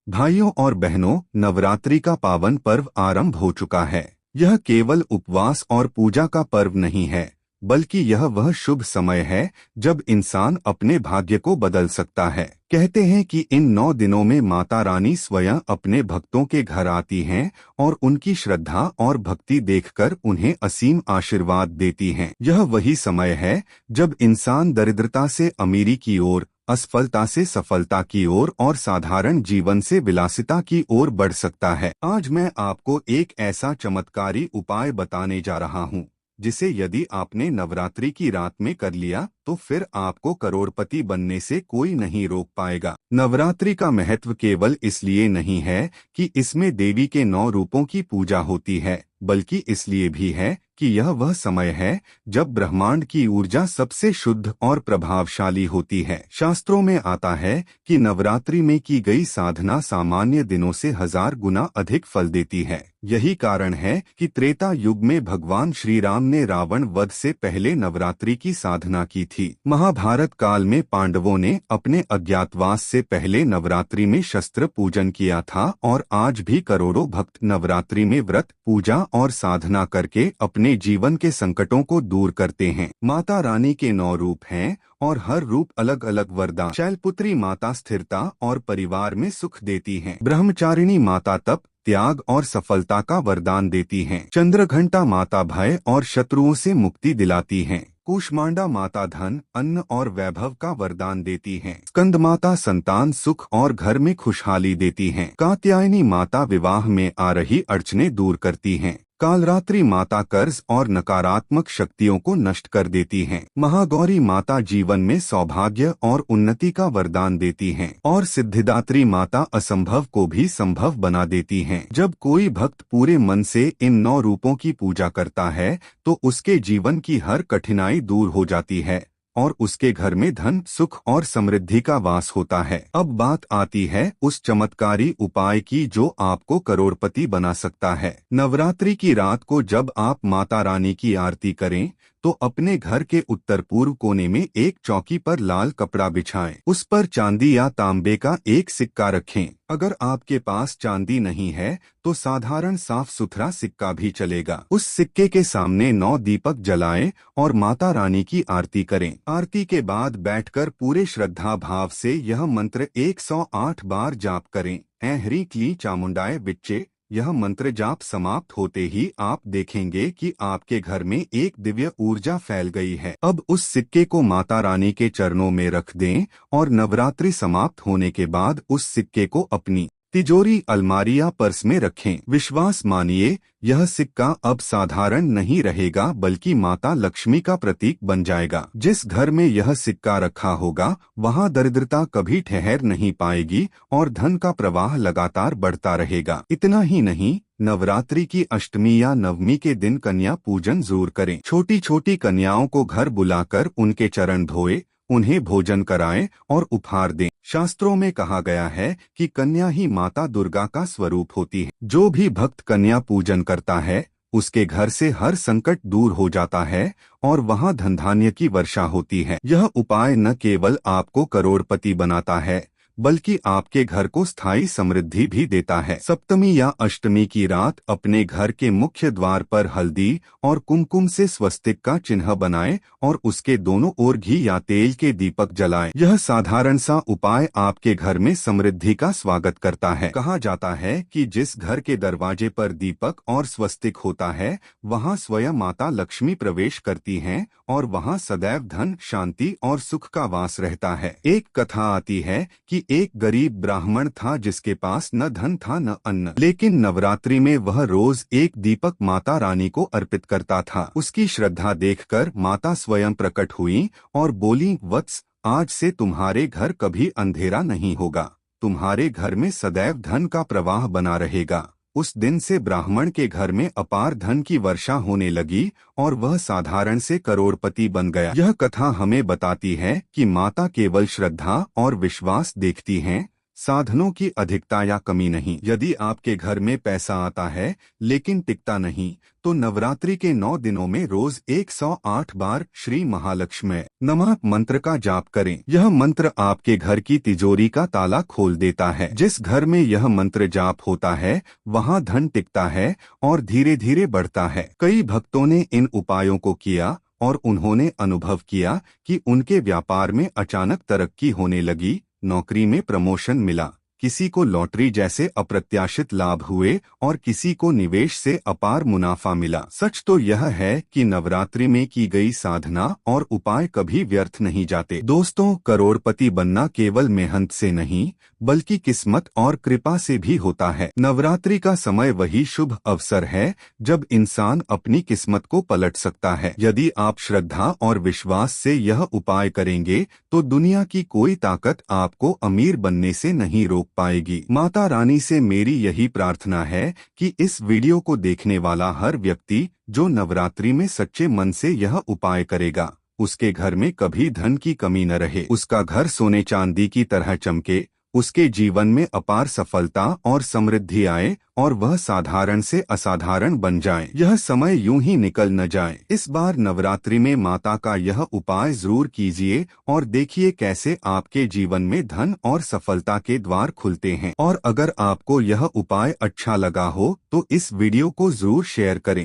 भाइयों और बहनों, नवरात्रि का पावन पर्व आरंभ हो चुका है। यह केवल उपवास और पूजा का पर्व नहीं है, बल्कि यह वह शुभ समय है जब इंसान अपने भाग्य को बदल सकता है। कहते हैं कि इन 9 दिनों में माता रानी स्वयं अपने भक्तों के घर आती हैं और उनकी श्रद्धा और भक्ति देखकर उन्हें असीम आशीर्वाद देती हैं। यह वही समय है जब इंसान दरिद्रता से अमीरी की ओर, असफलता से सफलता की ओर और साधारण जीवन से विलासिता की ओर बढ़ सकता है। आज मैं आपको एक ऐसा चमत्कारी उपाय बताने जा रहा हूँ जिसे यदि आपने नवरात्रि की रात में कर लिया तो फिर आपको करोड़पति बनने से कोई नहीं रोक पाएगा। नवरात्रि का महत्व केवल इसलिए नहीं है कि इसमें देवी के 9 रूपों की पूजा होती है, बल्कि इसलिए भी है कि यह वह समय है जब ब्रह्मांड की ऊर्जा सबसे शुद्ध और प्रभावशाली होती है। शास्त्रों में आता है कि नवरात्रि में की गई साधना सामान्य दिनों से 1000 गुना अधिक फल देती है। यही कारण है कि त्रेता युग में भगवान श्री राम ने रावण वध से पहले नवरात्रि की साधना की थी। महाभारत काल में पांडवों ने अपने अज्ञातवास से पहले नवरात्रि में शस्त्र पूजन किया था और आज भी करोड़ों भक्त नवरात्रि में व्रत, पूजा और साधना करके अपने जीवन के संकटों को दूर करते हैं। माता रानी के 9 रूप हैं और हर रूप अलग अलग वरदान। शैलपुत्री माता स्थिरता और परिवार में सुख देती हैं। ब्रह्मचारिणी माता तप, त्याग और सफलता का वरदान देती हैं। चंद्रघंटा माता भय और शत्रुओं से मुक्ति दिलाती हैं। कूष्मांडा माता धन, अन्न और वैभव का वरदान देती हैं। स्कंद माता संतान सुख और घर में खुशहाली देती हैं। कात्यायनी माता विवाह में आ रही अड़चनें दूर करती हैं। कालरात्रि माता कर्ज और नकारात्मक शक्तियों को नष्ट कर देती हैं। महागौरी माता जीवन में सौभाग्य और उन्नति का वरदान देती हैं और सिद्धिदात्री माता असंभव को भी संभव बना देती हैं। जब कोई भक्त पूरे मन से इन 9 रूपों की पूजा करता है तो उसके जीवन की हर कठिनाई दूर हो जाती है और उसके घर में धन, सुख और समृद्धि का वास होता है। अब बात आती है उस चमत्कारी उपाय की जो आपको करोड़पति बना सकता है। नवरात्रि की रात को जब आप माता रानी की आरती करें तो अपने घर के उत्तर पूर्व कोने में एक चौकी पर लाल कपड़ा बिछाएं। उस पर चांदी या तांबे का एक सिक्का रखें। अगर आपके पास चांदी नहीं है तो साधारण साफ सुथरा सिक्का भी चलेगा। उस सिक्के के सामने 9 दीपक जलाएं और माता रानी की आरती करें। आरती के बाद बैठकर पूरे श्रद्धा भाव से यह मंत्र 108 बार जाप करें। ऐं ह्रीं क्लीं चामुंडाय विच्चे। यह मंत्र जाप समाप्त होते ही आप देखेंगे कि आपके घर में एक दिव्य ऊर्जा फैल गई है। अब उस सिक्के को माता रानी के चरणों में रख दें और नवरात्रि समाप्त होने के बाद उस सिक्के को अपनी तिजोरी, अलमारी या पर्स में रखें। विश्वास मानिए, यह सिक्का अब साधारण नहीं रहेगा बल्कि माता लक्ष्मी का प्रतीक बन जाएगा। जिस घर में यह सिक्का रखा होगा वहां दरिद्रता कभी ठहर नहीं पाएगी और धन का प्रवाह लगातार बढ़ता रहेगा। इतना ही नहीं, नवरात्रि की अष्टमी या नवमी के दिन कन्या पूजन जरूर करें। छोटी छोटी कन्याओं को घर बुलाकर उनके चरण धोए, उन्हें भोजन कराएं और उपहार दें। शास्त्रों में कहा गया है कि कन्या ही माता दुर्गा का स्वरूप होती है। जो भी भक्त कन्या पूजन करता है उसके घर से हर संकट दूर हो जाता है और वहां धन धान्य की वर्षा होती है। यह उपाय न केवल आपको करोड़पति बनाता है बल्कि आपके घर को स्थायी समृद्धि भी देता है। सप्तमी या अष्टमी की रात अपने घर के मुख्य द्वार पर हल्दी और कुमकुम से स्वस्तिक का चिन्ह बनाएं और उसके दोनों ओर घी या तेल के दीपक जलाएं। यह साधारण सा उपाय आपके घर में समृद्धि का स्वागत करता है। कहा जाता है कि जिस घर के दरवाजे पर दीपक और स्वस्तिक होता है वहां स्वयं माता लक्ष्मी प्रवेश करती हैं और वहां सदैव धन, शांति और सुख का वास रहता है। एक कथा आती है कि एक गरीब ब्राह्मण था जिसके पास न धन था न अन्न, लेकिन नवरात्रि में वह रोज एक दीपक माता रानी को अर्पित करता था। उसकी श्रद्धा देखकर माता स्वयं प्रकट हुई और बोली, वत्स, आज से तुम्हारे घर कभी अंधेरा नहीं होगा, तुम्हारे घर में सदैव धन का प्रवाह बना रहेगा। उस दिन से ब्राह्मण के घर में अपार धन की वर्षा होने लगी और वह साधारण से करोड़पति बन गया। यह कथा हमें बताती है कि माता केवल श्रद्धा और विश्वास देखती हैं, साधनों की अधिकता या कमी नहीं। यदि आपके घर में पैसा आता है लेकिन टिकता नहीं, तो नवरात्रि के 9 दिनों में रोज 108 बार श्री महालक्ष्मी नमः मंत्र का जाप करें। यह मंत्र आपके घर की तिजोरी का ताला खोल देता है। जिस घर में यह मंत्र जाप होता है वहां धन टिकता है और धीरे धीरे बढ़ता है। कई भक्तों ने इन उपायों को किया और उन्होंने अनुभव किया कि उनके व्यापार में अचानक तरक्की होने लगी, नौकरी में प्रमोशन मिला, किसी को लॉटरी जैसे अप्रत्याशित लाभ हुए और किसी को निवेश से अपार मुनाफा मिला। सच तो यह है कि नवरात्रि में की गई साधना और उपाय कभी व्यर्थ नहीं जाते। दोस्तों, करोड़पति बनना केवल मेहनत से नहीं बल्कि किस्मत और कृपा से भी होता है। नवरात्रि का समय वही शुभ अवसर है जब इंसान अपनी किस्मत को पलट सकता है। यदि आप श्रद्धा और विश्वास से यह उपाय करेंगे तो दुनिया की कोई ताकत आपको अमीर बनने से नहीं रोक पाएगी। माता रानी से मेरी यही प्रार्थना है कि इस वीडियो को देखने वाला हर व्यक्ति जो नवरात्रि में सच्चे मन से यह उपाय करेगा, उसके घर में कभी धन की कमी न रहे, उसका घर सोने चांदी की तरह चमके, उसके जीवन में अपार सफलता और समृद्धि आए और वह साधारण से असाधारण बन जाए। यह समय यूं ही निकल न जाए। इस बार नवरात्रि में माता का यह उपाय जरूर कीजिए और देखिए कैसे आपके जीवन में धन और सफलता के द्वार खुलते हैं। और अगर आपको यह उपाय अच्छा लगा हो तो इस वीडियो को जरूर शेयर करें।